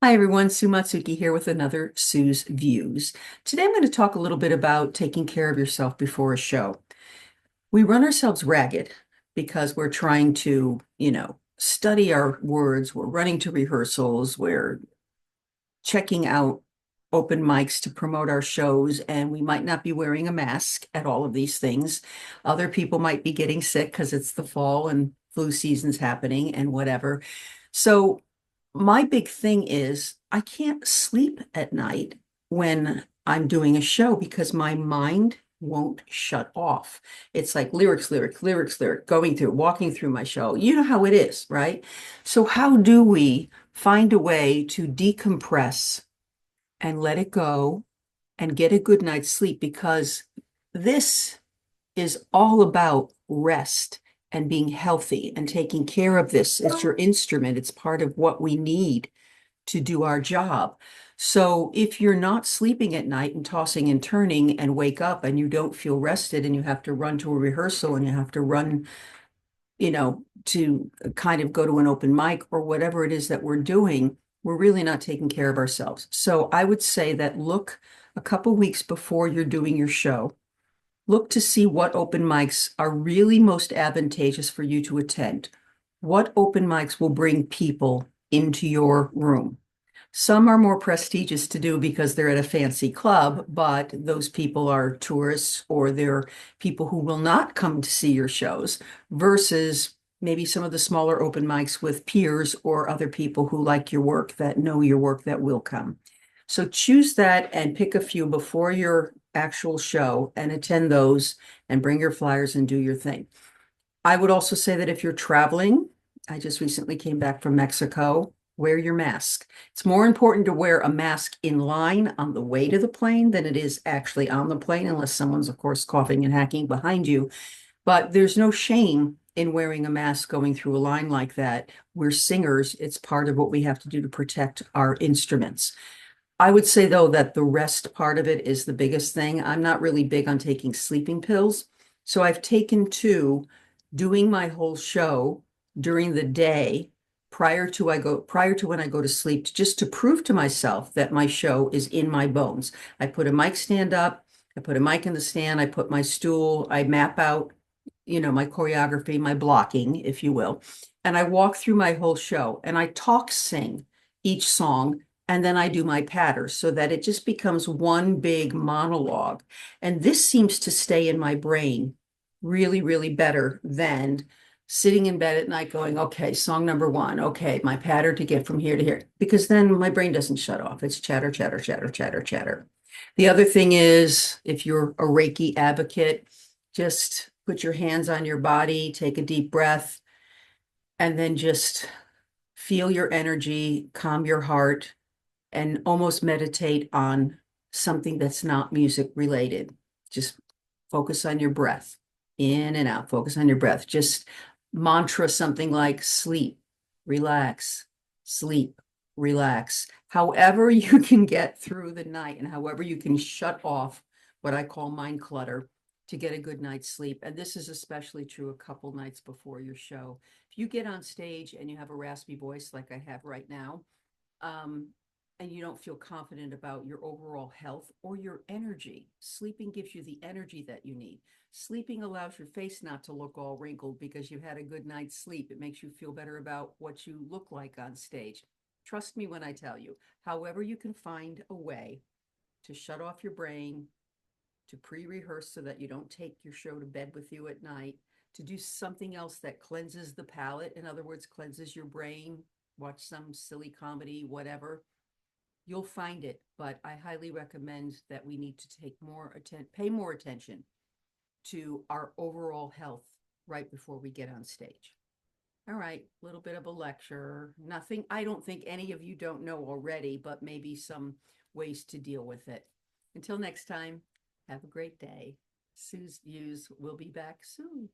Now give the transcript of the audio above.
Hi everyone, Sue Matsuki here with another Sue's Views. Today I'm going to talk a little bit about taking care of yourself before a show. We run ourselves ragged because we're trying to, study our words, we're running to rehearsals, we're checking out open mics to promote our shows, and we might not be wearing a mask at all of these things. Other people might be getting sick because it's the fall and flu season's happening and whatever. So my big thing is I can't sleep at night when I'm doing a show because my mind won't shut off. It's like lyrics, lyric, lyrics, lyric, going through, walking through my show. You know how it is, right? So how do we find a way to decompress and let it go and get a good night's sleep? Because this is all about rest and being healthy and taking care of this. It's your instrument. It's part of what we need to do our job. So if you're not sleeping at night and tossing and turning and wake up and you don't feel rested and you have to run to a rehearsal and you have to run, to kind of go to an open mic or whatever it is that we're doing, we're really not taking care of ourselves. So I would say that look a couple weeks before you're doing your show. Look to see what open mics are really most advantageous for you to attend. What open mics will bring people into your room? Some are more prestigious to do because they're at a fancy club, but those people are tourists or they're people who will not come to see your shows versus maybe some of the smaller open mics with peers or other people who like your work, that know your work, that will come. So choose that and pick a few before your actual show and attend those and bring your flyers and do your thing. I would also say that if you're traveling, I just recently came back from Mexico, wear your mask. It's more important to wear a mask in line on the way to the plane than it is actually on the plane, unless someone's, of course, coughing and hacking behind you. But there's no shame in wearing a mask going through a line like that. We're singers. It's part of what we have to do to protect our instruments. I would say, though, that the rest part of it is the biggest thing. I'm not really big on taking sleeping pills. So I've taken two doing my whole show during the day prior to when I go to sleep, just to prove to myself that my show is in my bones. I put a mic stand up, I put a mic in the stand, I put my stool, I map out, my choreography, my blocking, if you will. And I walk through my whole show and I talk sing each song and then I do my patters so that it just becomes one big monologue. And this seems to stay in my brain really, really better than sitting in bed at night going, okay, song number one, okay, my pattern to get from here to here, because then my brain doesn't shut off. It's chatter, chatter, chatter, chatter, chatter. The other thing is, if you're a Reiki advocate, just put your hands on your body, take a deep breath, and then just feel your energy, calm your heart, and almost meditate on something that's not music related. Just focus on your breath, in and out, focus on your breath. Just mantra something like relax, sleep, relax. However, you can get through the night and however you can shut off what I call mind clutter to get a good night's sleep. And this is especially true a couple nights before your show. If you get on stage and you have a raspy voice like I have right now, um, and you don't feel confident about your overall health or your energy. Sleeping gives you the energy that you need. Sleeping allows your face not to look all wrinkled because you've had a good night's sleep. It makes you feel better about what you look like on stage. Trust me when I tell you, however, you can find a way to shut off your brain, to pre rehearse so that you don't take your show to bed with you at night, to do something else that cleanses the palate. In other words, cleanses your brain, watch some silly comedy, whatever, you'll find it. But I highly recommend that we need to pay more attention to our overall health right before we get on stage. All right, a little bit of a lecture. Nothing I don't think any of you don't know already, but maybe some ways to deal with it. Until next time, have a great day. Sue's Views will be back soon.